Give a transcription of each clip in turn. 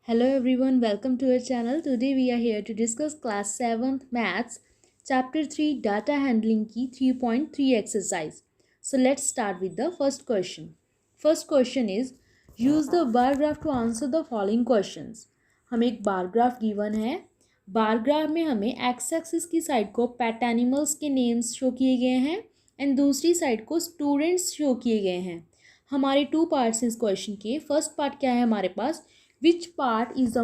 Hello everyone, welcome to our channel. Today we are here to discuss class 7th maths chapter 3 data handling की 3.3 exercise. So let's start with the first question. First question is use the bar graph to answer the following questions. हमें एक bar graph given है. Bar graph में हमें x axis की side को pet animals के names show किए गए हैं एंड दूसरी साइड को स्टूडेंट्स शो किए गए हैं. हमारे टू पार्ट्स इस क्वेश्चन के. फर्स्ट पार्ट क्या है हमारे पास, which pet is the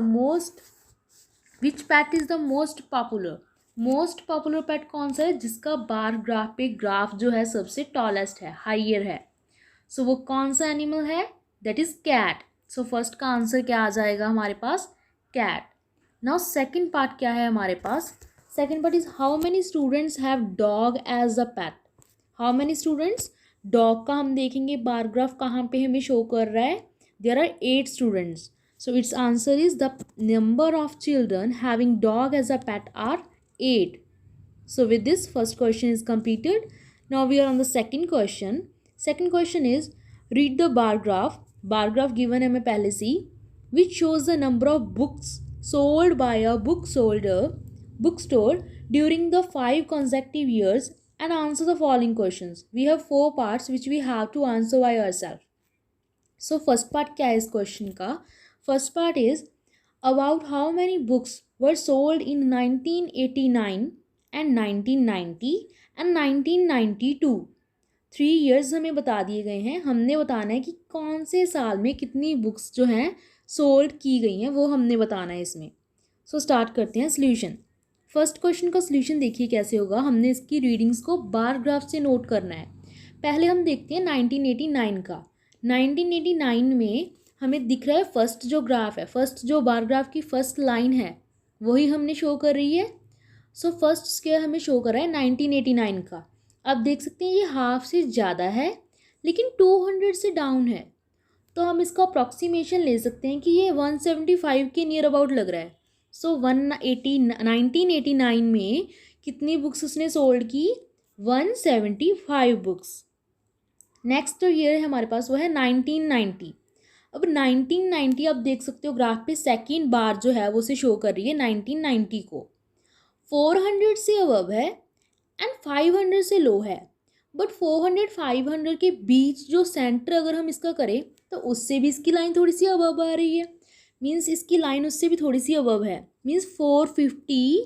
most popular pet कौन सा है जिसका बार ग्राफ पे ग्राफ जो है सबसे टॉलेस्ट है, हाइयर है. सो वो कौन सा एनिमल है, that is cat. So first का आंसर क्या आ जाएगा हमारे पास, कैट. नाउ सेकंड पार्ट क्या है हमारे पास, second part is how many students have dog as a pet. How many students, dog का हम देखेंगे बार ग्राफ कहाँ पे हमें शो कर रहा है, there are 8 students. So its answer is the number of children having dog as a pet are 8. So with this first question is completed. Now we are on the second question. Second question is read the bar graph. Bar graph given है हमें पहले से ही, which shows the number of books sold by a bookstore during the 5 consecutive years and answer the following questions. We have 4 parts which we have to answer by ourselves. So first part क्या है इस question का, first part is about how many books were sold in 1989 and 1990 and 1992. 3 years हमें बता दिए गए हैं, हमने बताना है कि कौन से साल में कितनी बुक्स जो हैं सोल्ड की गई हैं वो हमने बताना है इसमें. सो स्टार्ट करते हैं सोल्यूशन. फर्स्ट क्वेश्चन का सोल्यूशन देखिए कैसे होगा. हमने इसकी रीडिंग्स को बार ग्राफ से नोट करना है. पहले हम देखते हैं 1989 का. 1989 में हमें दिख रहा है फर्स्ट जो ग्राफ है, फर्स्ट जो बार ग्राफ की फर्स्ट लाइन है वही हमने शो कर रही है. सो फर्स्ट स्क्वायर हमें शो कर रहा है 1989 का. अब देख सकते हैं ये हाफ से ज़्यादा है लेकिन 200 से डाउन है, तो हम इसका अप्रॉक्सीमेशन ले सकते हैं कि ये 175 के नियर अबाउट लग रहा है. सो 1989 में कितनी बुक्स उसने सोल्ड की, 175 बुक्स. नेक्स्ट जो ईयर है हमारे पास वो है 1990. अब 1990 आप देख सकते हो ग्राफ पे सेकेंड बार जो है वो से शो कर रही है 1990 को. 400 से अबव है एंड 500 से लो है, बट 400 500 के बीच जो सेंटर अगर हम इसका करें तो उससे भी इसकी लाइन थोड़ी सी अबव आ रही है. मीन्स इसकी लाइन उससे भी थोड़ी सी अबव है. मीन्स 450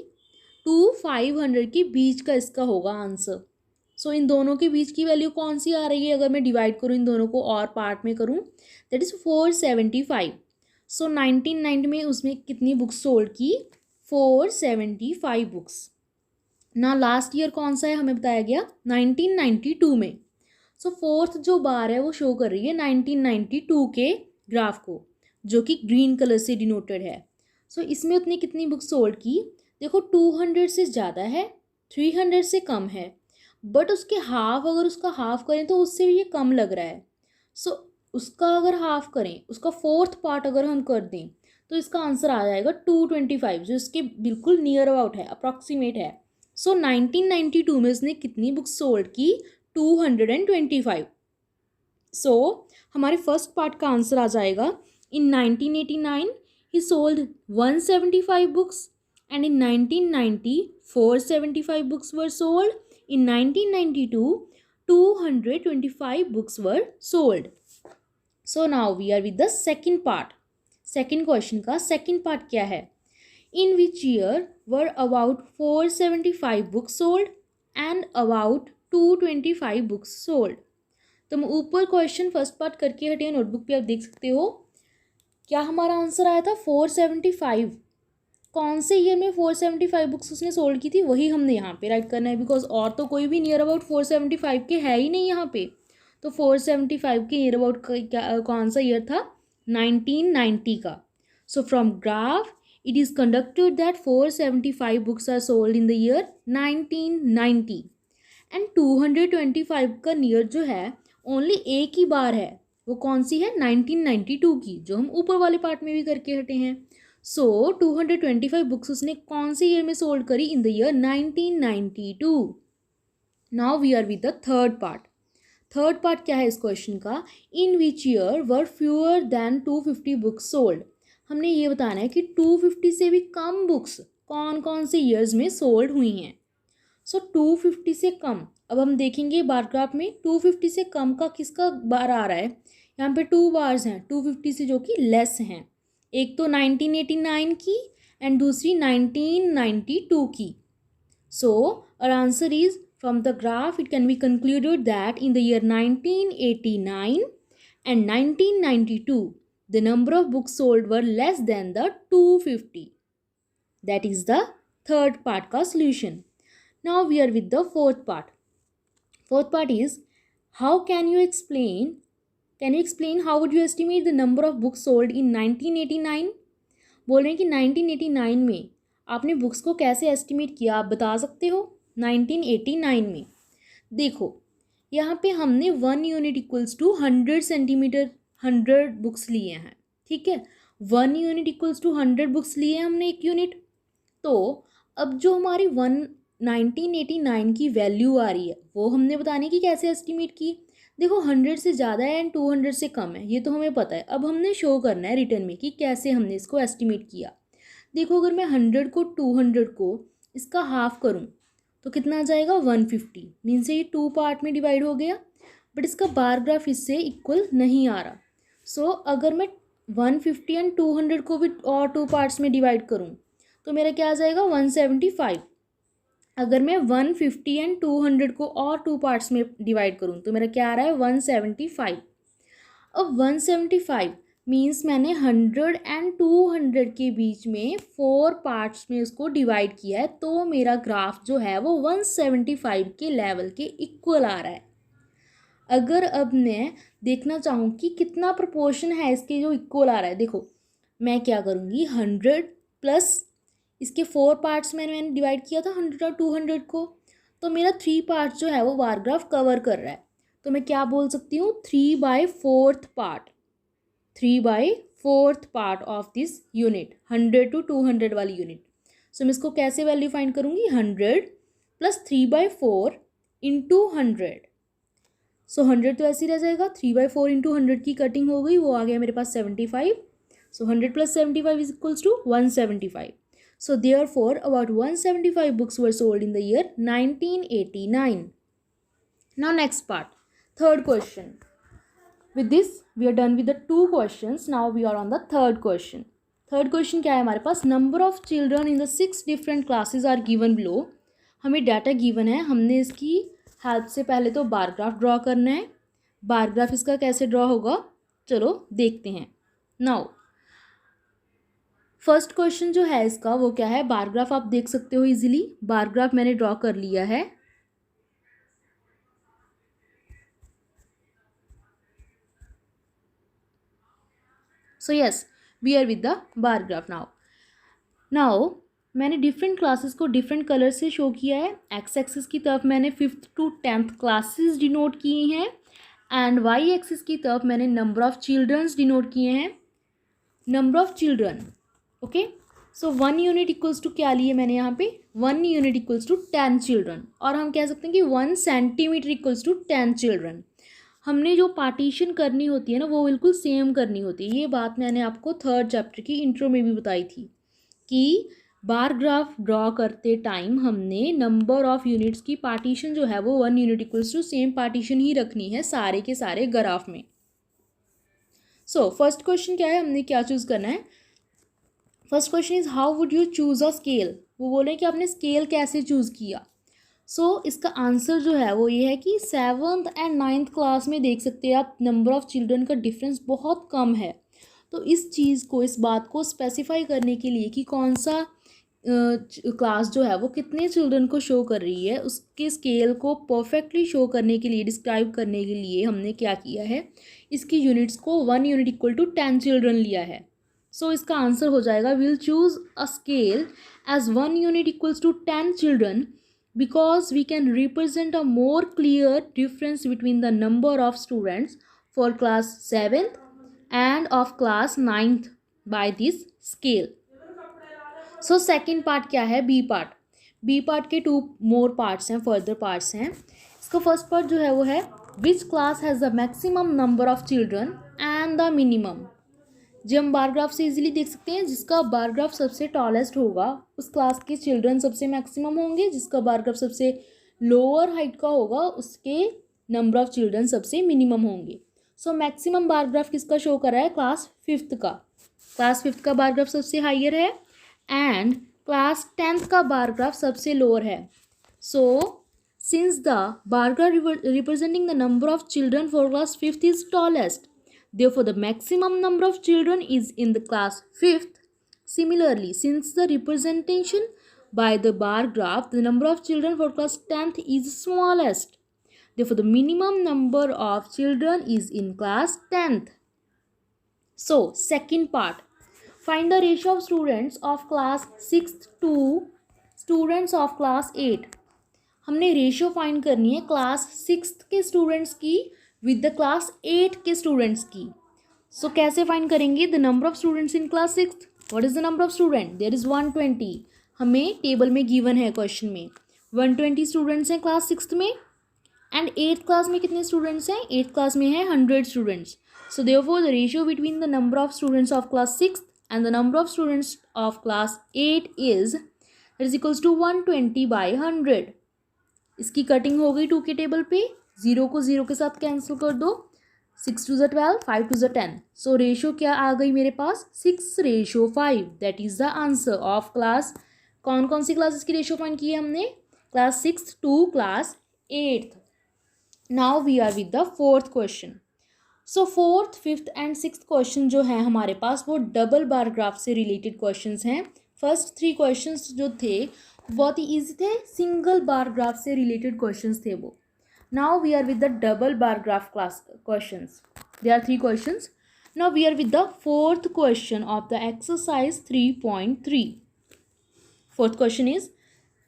टू 500 के बीच का इसका होगा आंसर. सो इन दोनों के बीच की वैल्यू कौन सी आ रही है, अगर मैं डिवाइड करूँ इन दोनों को और पार्ट में करूँ, दैट इज़ 475. सो 1990 में उसमें कितनी बुक्स सोल्ड की, 475 बुक्स. ना लास्ट ईयर कौन सा है हमें बताया गया 1992 में. सो फोर्थ जो बार है वो शो कर रही है 1992 के ग्राफ को, जो कि ग्रीन कलर से डिनोटेड है. सो इसमें उतनी कितनी बुक्स सोल्ड की, देखो 200 से ज़्यादा है, 300 से कम है, बट उसके हाफ अगर उसका हाफ करें तो उससे भी ये कम लग रहा है. सो उसका अगर हाफ करें, उसका फोर्थ पार्ट अगर हम कर दें तो इसका आंसर आ जाएगा 225, जो इसके बिल्कुल नियर अबाउट है, अप्रॉक्सीमेट है. सो 1992 में उसने कितनी बुक्स सोल्ड की, 225. सो हमारे फर्स्ट पार्ट का आंसर आ जाएगा इन 1989 ही sold 175 books and in 1990 475 books were sold. In 1992, 225 books were sold. So now we are with the second part. Second question का second part क्या है, in which year were about 475 books sold and about 225 books sold. तो हम ऊपर question first part करके हटे, notebook पे आप देख सकते हो क्या हमारा आंसर आया था 475. कौन से ईयर में 475 बुक्स उसने सोल्ड की थी वही हमने यहाँ पे राइट करना है, बिकॉज और तो कोई भी नियर अबाउट 475 के है ही नहीं यहाँ पे. तो 475 के नियर अबाउट कौन सा ईयर था, 1990 का. So from graph it is conducted that 475 books are sold in the year 1990 and 225 का नियर जो है ओनली एक ही बार है, वो कौन सी है, 1992 की, जो हम ऊपर वाले पार्ट में भी करके हटे हैं. सो 225 बुक्स उसने कौन से ईयर में सोल्ड करी, in the year 1992. Now we are with the third part. Third part क्या है इस क्वेश्चन का, in which year were fewer than 250 books sold. हमने ये बताना है कि 250 से भी कम बुक्स कौन कौन से ईयर्स में सोल्ड हुई हैं। सो 250 से कम, अब हम देखेंगे बार ग्राफ में 250 से कम का किसका बार आ रहा है। यहाँ पे 2 बार्स हैं 250 से जो कि लेस हैं, एक तो 1989 की एंड दूसरी 1992 की। सो our answer is, from the graph it can be concluded that in the year 1989 and 1992 the number of books sold were less than the 250. That is the third part का solution. Now we are with the fourth part. Fourth part is, how can you explain how would you estimate the number of books sold in 1989? बोल रहे हैं कि 1989 में आपने books को कैसे estimate किया, आप बता सकते हो। 1989 में देखो यहाँ पे हमने 1 unit equals to 100 centimetre 100 books लिए हैं, ठीक है। 1 यूनिट इक्वल्स टू 100 बुक्स लिए हैं हमने, एक यूनिट। तो अब जो हमारी 1989 की वैल्यू आ रही है वो हमने बताने की कैसे एस्टिमेट की। देखो 100 से ज़्यादा है एंड 200 से कम है, ये तो हमें पता है। अब हमने शो करना है रिटर्न में कि कैसे हमने इसको एस्टिमेट किया। देखो अगर मैं 100 को 200 को इसका हाफ करूं तो कितना आ जाएगा 150, मीन से ये 2 पार्ट में डिवाइड हो गया, बट इसका बार ग्राफ इससे इक्वल नहीं आ रहा। सो अगर मैं 150 एंड 200 को भी और 2 पार्ट्स में डिवाइड करूं तो मेरा क्या आ जाएगा 175। अगर मैं 150 एंड 200 को और 2 पार्ट्स में डिवाइड करूं तो मेरा क्या आ रहा है 175। अब 175 मीन्स मैंने 100 एंड 200 के बीच में 4 पार्ट्स में उसको डिवाइड किया है, तो मेरा ग्राफ जो है वो 175 के लेवल के इक्वल आ रहा है। अगर अब मैं देखना चाहूँ कि कितना प्रोपोर्शन है इसके जो इक्वल आ रहा है, देखो मैं क्या करूँगी 100 प्लस इसके 4 पार्ट्स में मैंने डिवाइड किया था 100 और 200 को, तो मेरा 3 पार्ट्स जो है वो बार ग्राफ कवर कर रहा है। तो मैं क्या बोल सकती हूँ 3/4 part, 3/4 part of this unit 100 to 200 वाली यूनिट। सो मैं इसको कैसे वैल्यू फाइंड करूँगी 100 प्लस 3/4 इंटू 100। सो 100 तो ऐसे ही रह जाएगा, 3/4 इंटू 100 की कटिंग हो गई, वो आ गया मेरे पास 75। So 100 plus 75 is equals to 175। So therefore about 175 books were sold in the year 1989. Now next part, third question. With this we are done with the 2 questions. Now we are on the third question. Third question क्या है हमारे पास, number of children in the 6 different classes are given below. हमें data given है, हमने इसकी help से पहले तो बार ग्राफ ड्रॉ करना है। बार ग्राफ इसका कैसे ड्रॉ होगा चलो देखते हैं। नाउ फर्स्ट क्वेश्चन जो है इसका वो क्या है, बार ग्राफ आप देख सकते हो इजीली। बार ग्राफ मैंने ड्रॉ कर लिया है। So yes we are with the bar graph. Now मैंने डिफरेंट क्लासेस को डिफरेंट कलर से शो किया है। एक्स एक्सिस की तरफ मैंने 5th to 10th classes denote किए हैं एंड वाई एक्सिस की तरफ मैंने नंबर ऑफ चिल्ड्रंस डिनोट किए हैं। Number of children, okay. So 1 unit equals to क्या लिए मैंने यहाँ पे 1 यूनिट इक्वल्स टू 10 चिल्ड्रन, और हम कह सकते हैं कि 1 सेंटीमीटर इक्वल्स टू 10 चिल्ड्रन। हमने जो पार्टीशन करनी होती है ना वो बिल्कुल सेम करनी होती है। ये बात मैंने आपको 3rd चैप्टर की इंट्रो में भी बताई थी कि बार ग्राफ ड्रॉ करते टाइम हमने नंबर ऑफ यूनिट्स की पार्टीशन जो है वो 1 unit equals to same partition ही रखनी है सारे के सारे ग्राफ में। सो फर्स्ट क्वेश्चन क्या है, हमने क्या चूज़ करना है। First question is how would you choose a scale. वो बोले कि आपने स्केल कैसे चूज़ किया। सो इसका आंसर जो है वो ये है कि 7th and 9th क्लास में देख सकते हैं आप नंबर ऑफ चिल्ड्रन का डिफरेंस बहुत कम है। तो इस चीज़ को, इस बात को स्पेसिफाई करने के लिए कि कौन सा क्लास जो है वो कितने चिल्ड्रन को शो कर रही है, उसके स्केल को परफेक्टली शो करने के लिए, डिस्क्राइब करने के लिए हमने क्या किया है, इसकी यूनिट्स को 1 यूनिट इक्वल टू 10 चिल्ड्रन लिया है। सो इसका आंसर हो जाएगा will choose a scale as 1 unit equals to 10 children because we can represent a more clear difference between the number of students for class 7th and of class 9th by this scale. So second part क्या है, B part. B part के 2 more parts हैं, further parts हैं। इसका first part जो है वो है which class has the maximum number of children and the minimum. जो हम बार ग्राफ से इजीली देख सकते हैं, जिसका बार ग्राफ सबसे टॉलेस्ट होगा उस क्लास के चिल्ड्रन सबसे मैक्सिमम होंगे, जिसका बार ग्राफ सबसे लोअर हाइट का होगा उसके नंबर ऑफ चिल्ड्रन सबसे मिनिमम होंगे। सो मैक्सिमम बार ग्राफ किसका शो कर रहा है? क्लास 5th का। क्लास 5th का बार ग्राफ सबसे हाइयर है एंड क्लास 10th का बार ग्राफ सबसे लोअर है। So since the bar graph representing the number of children for class 5th is tallest, therefore the maximum number of children is in the class 5th. Similarly, since the representation by the bar graph, the number of children for class 10th is smallest, therefore the minimum number of children is in class 10th. So second part, find the ratio of students of class 6th to students of class 8. हमने ratio find करनी है class 6th के students की with the class 8 के students की। सो कैसे find करेंगे? The number of students in class 6th, what is the number of student? There is 120, हमें टेबल में गिवन है क्वेश्चन में 120 स्टूडेंट्स हैं क्लास 6th में। एंड 8th क्लास में कितने स्टूडेंट्स हैं? 8th क्लास में है 100 students. So therefore the ratio between the number of students of class 6th and the number of students of class 8 is equals to 120/100। इसकी cutting हो गई 2 के टेबल पे, 0 को 0 के साथ कैंसिल कर दो, 6 2 = 12, 5 2 = 10। सो रेशियो क्या आ गई मेरे पास? 6:5। That is the answer of class. कौन कौन सी क्लासेस की रेशियो फाइंड की है हमने? Class 6th to class 8th। Now we are with the 4th question. So 4th, 5th and 6th question जो है हमारे पास वो डबल बार ग्राफ से रिलेटेड क्वेश्चंस हैं। फर्स्ट 3 क्वेश्चंस जो थे बहुत ही ईजी थे, सिंगल बार ग्राफ से रिलेटेड क्वेश्चंस थे वो। Now we are with the double bar graph class questions. There are 3 questions. Now we are with the 4th question of the exercise 3.3. 4th question is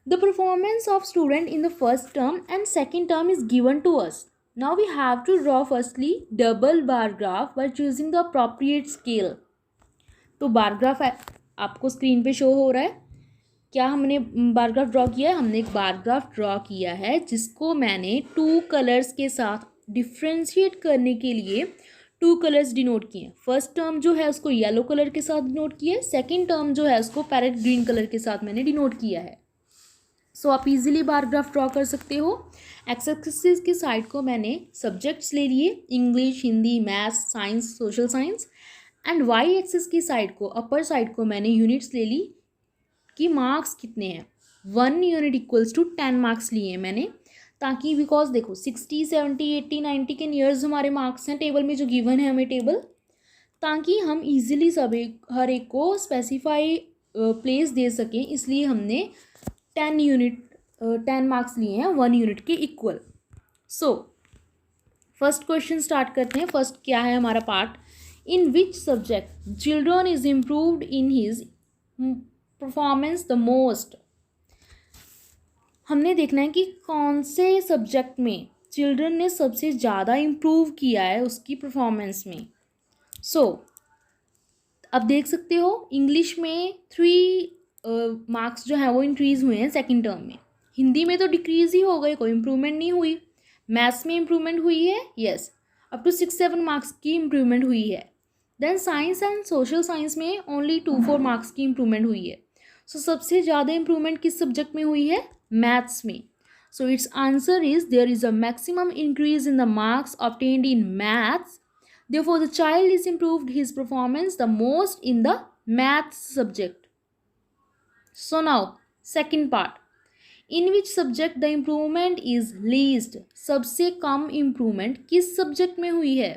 the performance of student in the first term and second term is given to us. Now we have to draw firstly double bar graph by choosing the appropriate scale. तो bar graph आपको screen पे show हो रहा है। क्या हमने बार graph draw किया है? हमने एक बार ग्राफ ड्रॉ किया है जिसको मैंने 2 कलर्स के साथ डिफ्रेंशिएट करने के लिए 2 कलर्स डिनोट किए हैं। फर्स्ट टर्म जो है उसको येलो कलर के साथ डिनोट किया है, सेकेंड टर्म जो है उसको पैरेट ग्रीन कलर के साथ मैंने डिनोट किया है। सो आप इजीली बार ग्राफ ड्रॉ कर सकते हो। एक्स एक्सिस की साइड को मैंने सब्जेक्ट्स ले लिए, English, Hindi, maths, science, social science. And y axis की साइड को, अपर साइड को मैंने यूनिट्स ले ली कि मार्क्स कितने हैं। 1 यूनिट इक्वल्स टू 10 मार्क्स लिए हैं मैंने, ताकि बिकॉज देखो 60, 70, 80, 90 के नियर्स हमारे मार्क्स हैं टेबल में जो गिवन है हमें टेबल, ताकि हम इजीली हर एक को स्पेसिफाई प्लेस दे सकें। इसलिए हमने 10 मार्क्स लिए हैं 1 यूनिट के equal. So first question start करते हैं। फर्स्ट क्या है हमारा part? In which subject children is improved in his performance the most. हमने देखना है कि कौन से सब्जेक्ट में चिल्ड्रन ने सबसे ज़्यादा इम्प्रूव किया है उसकी परफॉर्मेंस में। सो अब देख सकते हो इंग्लिश में 3 मार्क्स जो है वो इंक्रीज़ हुए हैं सेकंड टर्म में। हिंदी में तो डिक्रीज़ ही हो गए, कोई इम्प्रूवमेंट नहीं हुई। मैथ्स में इम्प्रूवमेंट हुई है, यस, अप टू 6-7 मार्क्स की इम्प्रूवमेंट हुई है। Then science and social science में ओनली 2-4 मार्क्स की इम्प्रूवमेंट हुई है। सो सबसे ज़्यादा इम्प्रूवमेंट किस सब्जेक्ट में हुई है? मैथ्स में। So its answer is there is a maximum increase in the marks obtained in maths, therefore the child is improved his performance the most in the maths subject. So now second part, in which subject the improvement is least. सबसे कम improvement किस subject में हुई है?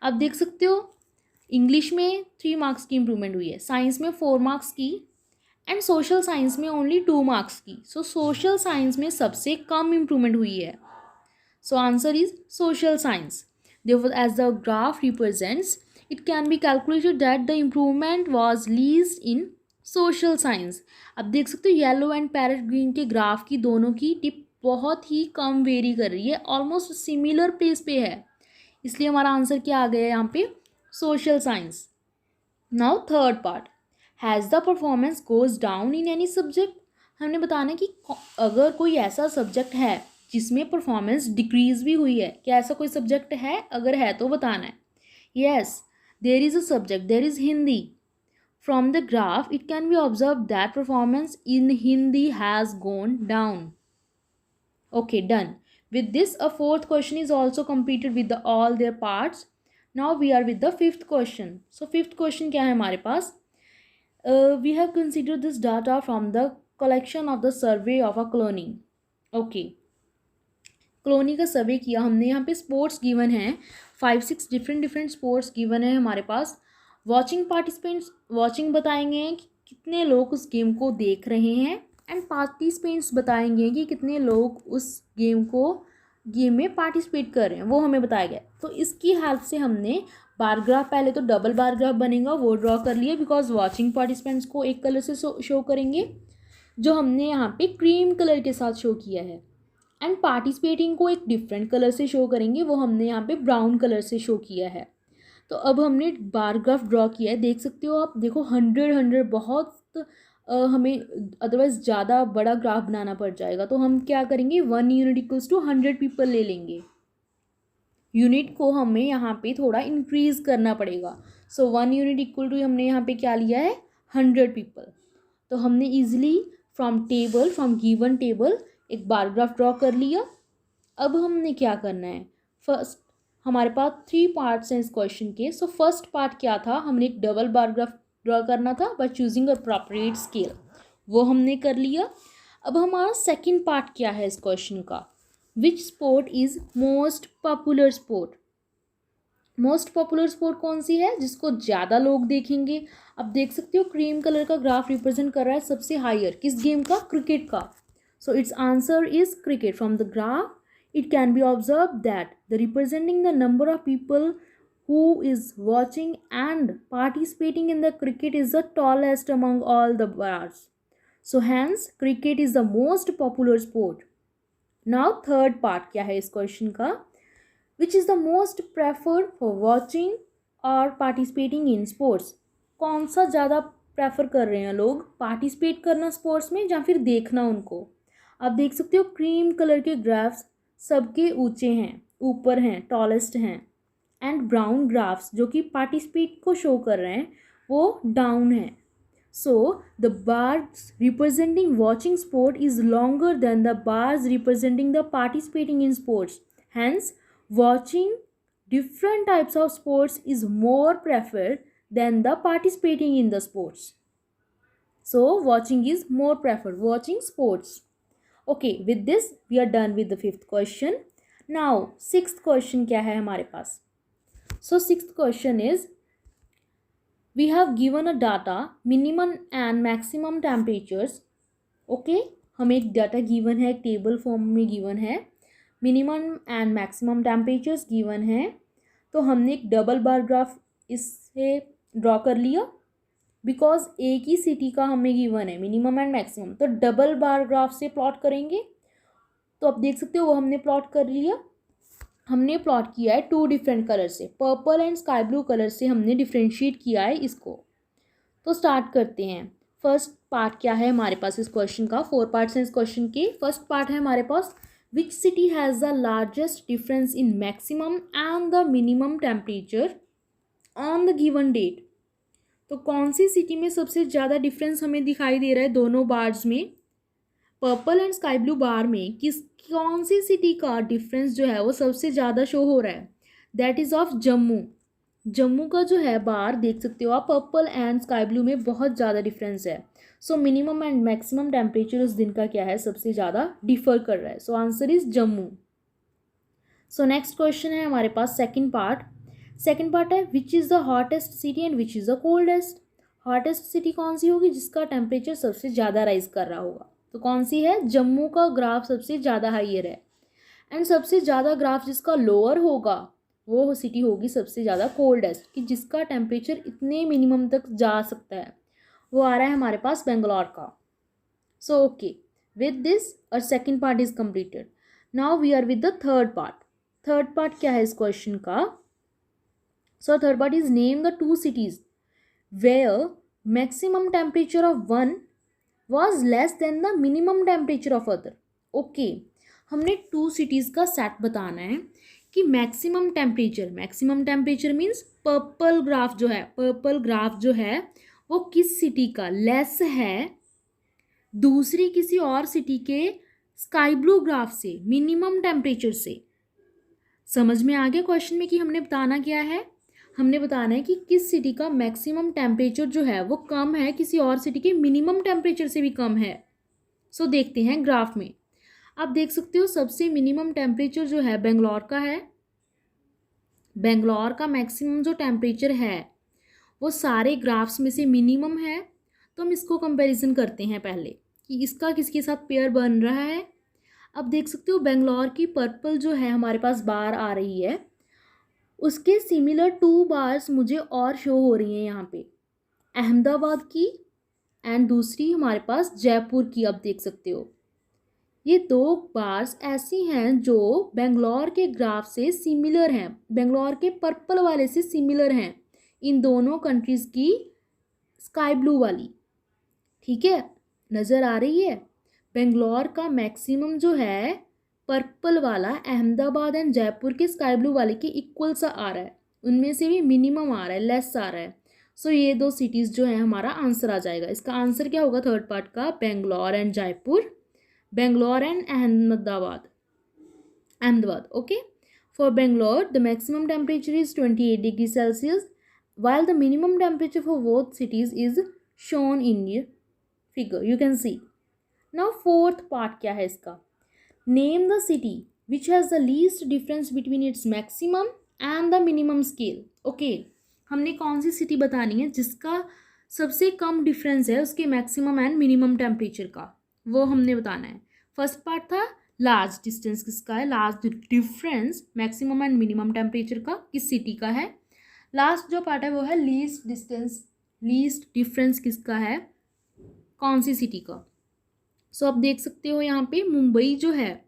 अब देख सकते हो English में 3 मार्क्स की इम्प्रूवमेंट हुई है, साइंस में 4 मार्क्स की एंड सोशल साइंस में ओनली 2 मार्क्स की। सो सोशल साइंस में सबसे कम इम्प्रूवमेंट हुई है। So answer is social science. Therefore, as the graph represents, it can be calculated that the improvement was least in social science. अब देख सकते हो येलो एंड पैरेट ग्रीन के ग्राफ की दोनों की टिप बहुत ही कम वेरी कर रही है, ऑलमोस्ट सिमिलर प्लेस पे है, इसलिए हमारा आंसर क्या आ गया यहाँ पे? Social science. Now third part, has the performance goes down in any subject. हमने बताना कि अगर कोई ऐसा सब्जेक्ट है जिसमें परफॉर्मेंस डिक्रीज भी हुई है, क्या ऐसा कोई सब्जेक्ट है? अगर है तो बताना है। Yes, there is a subject, there is Hindi. From the graph, it can be observed that performance in Hindi has gone down. Okay, done. With this, a fourth question is also completed with all their parts. Now we are with the fifth question. So fifth question क्या है हमारे पास? We have considered this data from the collection of the survey of a colony. Okay. Colony का सर्वे किया हमने. यहाँ पे sports given हैं, 5-6 different sports given है हमारे पास. वॉचिंग पार्टिसिपेंट्स, वॉचिंग बताएंगे कि कितने लोग उस गेम को देख रहे हैं, एंड पार्टिसिपेंट्स बताएंगे कि कितने लोग उस गेम में पार्टिसिपेट कर रहे हैं, वो हमें बताया गया. तो इसकी हेल्प से हमने बार ग्राफ, पहले तो डबल बार ग्राफ बनेगा वो ड्रॉ कर लिया, बिकॉज वॉचिंग पार्टिसिपेंट्स को एक कलर से शो करेंगे जो हमने यहाँ पे क्रीम कलर के साथ शो किया है, एंड पार्टिसिपेटिंग को एक डिफरेंट कलर से शो करेंगे, वो हमने यहाँ पे ब्राउन कलर से शो किया है. तो अब हमने बार ग्राफ ड्रॉ किया है, देख सकते हो आप. देखो 100 बहुत हमें अदरवाइज ज़्यादा बड़ा ग्राफ बनाना पड़ जाएगा. तो हम क्या करेंगे, 1 यूनिट इक्वल्स टू 100 पीपल ले लेंगे. यूनिट को हमें यहाँ पे थोड़ा इंक्रीज करना पड़ेगा. सो 1 यूनिट इक्वल टू हमने यहाँ पे क्या लिया है, 100 पीपल. तो हमने ईजिली फ्रॉम गिवन टेबल एक बार ग्राफ ड्रॉ कर लिया. अब हमने क्या करना है, फर्स्ट हमारे पास 3 पार्ट्स हैं इस क्वेश्चन के. सो फर्स्ट पार्ट क्या था, हमने एक डबल बार ग्राफ ड्रॉ करना था बाय चूजिंग अप्रोप्रिएट स्केल, वो हमने कर लिया. अब हमारा सेकंड पार्ट क्या है इस क्वेश्चन का, which sport is most popular sport. Most popular sport कौन सी है जिसको ज़्यादा लोग देखेंगे. अब देख सकते हो क्रीम कलर का ग्राफ रिप्रेजेंट कर रहा है सबसे हायर, किस गेम का, क्रिकेट का. So its answer is cricket. From the graph, it can be observed that the representing the number of people who is watching and participating in the cricket is the tallest among all the bars. So hence, cricket is the most popular sport. Now third part क्या है इस question का, which is the most preferred for watching or participating in sports. कौन सा ज़्यादा prefer कर रहे हैं लोग, पार्टिसिपेट करना स्पोर्ट्स में या फिर देखना उनको. आप देख सकते हो क्रीम कलर के ग्राफ्स सबके ऊंचे हैं, ऊपर हैं, टॉलेस्ट हैं, एंड ब्राउन ग्राफ्स जो कि पार्टिसिपेट को शो कर रहे हैं वो डाउन हैं. So the bars representing watching sport is longer than the bars representing the participating in sports. Hence watching different types of sports is more preferred than the participating in the sports. So watching is more preferred, watching sports. Okay, with this we are done with the fifth question. Now sixth question क्या है हमारे पास. So sixth question is, we have given a data minimum and maximum temperatures. Okay, हमें एक data given है, एक table form में given है, minimum and maximum temperatures given है. तो हमने एक डबल बार ग्राफ इससे ड्रॉ कर लिया, बिकॉज एक ही सिटी का हमें गिवन है मिनिमम एंड मैक्सिमम. तो डबल बार ग्राफ से प्लॉट करेंगे. तो आप देख सकते हो वो हमने प्लॉट कर लिया. हमने प्लॉट किया है 2 डिफरेंट कलर से, purple and sky blue colour से हमने डिफ्रेंशिएट किया है इसको. तो स्टार्ट करते हैं. फर्स्ट पार्ट क्या है हमारे पास इस क्वेश्चन का, 4 पार्ट्स हैं इस क्वेश्चन के. फर्स्ट पार्ट है हमारे पास, which city has the largest difference in maximum and the minimum temperature on the given date. तो कौन सी सिटी में सबसे ज़्यादा डिफरेंस हमें दिखाई दे रहा है दोनों बार्स में, पर्पल एंड स्काई ब्लू बार में कौन सी सिटी का डिफरेंस जो है वो सबसे ज़्यादा शो हो रहा है, that is of Jammu. Jammu का जो है बार देख सकते हो आप, पर्पल एंड स्काई ब्लू में बहुत ज़्यादा डिफरेंस है. So minimum and maximum temperature उस दिन का क्या है, सबसे ज़्यादा डिफर कर रहा है. So answer is Jammu. So next question है हमारे पास सेकेंड पार्ट. सेकेंड पार्ट है, which is the hottest city and which is the coldest. Hottest city कौन सी होगी जिसका टेम्परेचर सबसे ज़्यादा राइज कर रहा होगा. तो कौन सी है, जम्मू का ग्राफ सबसे ज़्यादा हाइयर है. एंड सबसे ज़्यादा ग्राफ जिसका लोअर होगा वो सिटी होगी सबसे ज़्यादा कोल्डेस्ट, कि जिसका टेम्परेचर इतने मिनिमम तक जा सकता है, वो आ रहा है हमारे पास बेंगलोर का. सो ओके, विद दिस और second part is completed. Now we are with the third part. Third part क्या है इस क्वेश्चन का. So third part is, name the 2 cities where maximum temperature of one was less than the minimum temperature of other. Okay, हमने 2 cities का set बताना है कि maximum temperature means purple graph जो है वो किस सिटी का लेस है दूसरी किसी और सिटी के स्काई ब्लू ग्राफ से, मिनिमम टेम्परेचर से। समझ में आ गया क्वेश्चन में कि हमने बताना क्या है? हमने बताना है कि किस सिटी का मैक्सिमम टेम्परेचर जो है वो कम है किसी और सिटी के मिनिमम टेम्परेचर से भी कम है। सो देखते हैं ग्राफ में। आप देख सकते हो सबसे मिनिमम टेम्परेचर जो है बेंगलोर का है। बेंगलोर का मैक्सिमम जो टेम्परेचर है वो सारे ग्राफ्स में से मिनिमम है। तो हम इसको कंपैरिजन करते हैं पहले कि इसका किसके साथ पेयर बन रहा है। अब देख सकते हो बेंगलोर की पर्पल जो है हमारे पास बार आ रही है, उसके सिमिलर 2 बार्स मुझे और शो हो रही हैं यहाँ पे, अहमदाबाद की एंड दूसरी हमारे पास जयपुर की। अब देख सकते हो ये 2 बार्स ऐसी हैं जो बेंगलोर के ग्राफ से सिमिलर हैं, बेंगलोर के पर्पल वाले से सिमिलर हैं, इन दोनों कंट्रीज़ की स्काई ब्लू वाली। ठीक है, नज़र आ रही है? बेंगलोर का मैक्सिमम जो है पर्पल वाला अहमदाबाद एंड जयपुर के स्काई ब्लू वाले के इक्वल सा आ रहा है, उनमें से भी मिनिमम आ रहा है, लेस आ रहा है। सो ये 2 सिटीज़ जो है हमारा आंसर आ जाएगा। इसका आंसर क्या होगा थर्ड पार्ट का? Bangalore and Jaipur, Bangalore and Ahmedabad. Okay. For Bangalore the maximum temperature is 28 degree Celsius while the minimum temperature for both cities is shown in the figure, you can see. Now fourth part क्या है इसका? Name the city which has the least difference between its maximum and the minimum scale. Okay, हमने कौन सी city बतानी है जिसका सबसे कम difference है उसके मैक्सिमम एंड मिनिमम टेम्परेचर का, वो हमने बताना है। फर्स्ट पार्ट था लार्ज डिस्टेंस किसका है, large difference maximum and minimum temperature का किस सिटी का है। लास्ट जो पार्ट है वो है लीस्ट डिफरेंस किसका है, कौन सी सिटी का। सो आप देख सकते हो यहाँ पे मुंबई जो है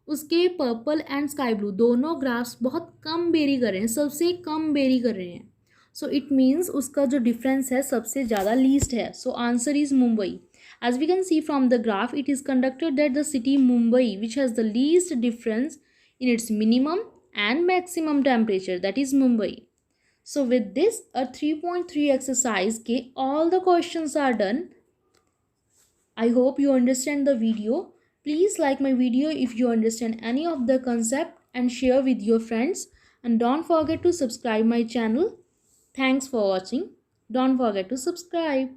उसके पर्पल एंड स्काई ब्लू दोनों ग्राफ्स बहुत कम वेरी कर रहे हैं, सबसे कम वेरी कर रहे हैं। सो इट मीन्स उसका जो डिफरेंस है सबसे ज़्यादा लीस्ट है। So answer is Mumbai. As we can see from the graph it is conducted that the city Mumbai which has the least difference in its minimum and maximum temperature, that is Mumbai. So with this, a 3.3 exercise के all the questions are done. I hope you understand the video. Please like my video if you understand any of the concept and share with your friends. And don't forget to subscribe my channel. Thanks for watching. Don't forget to subscribe.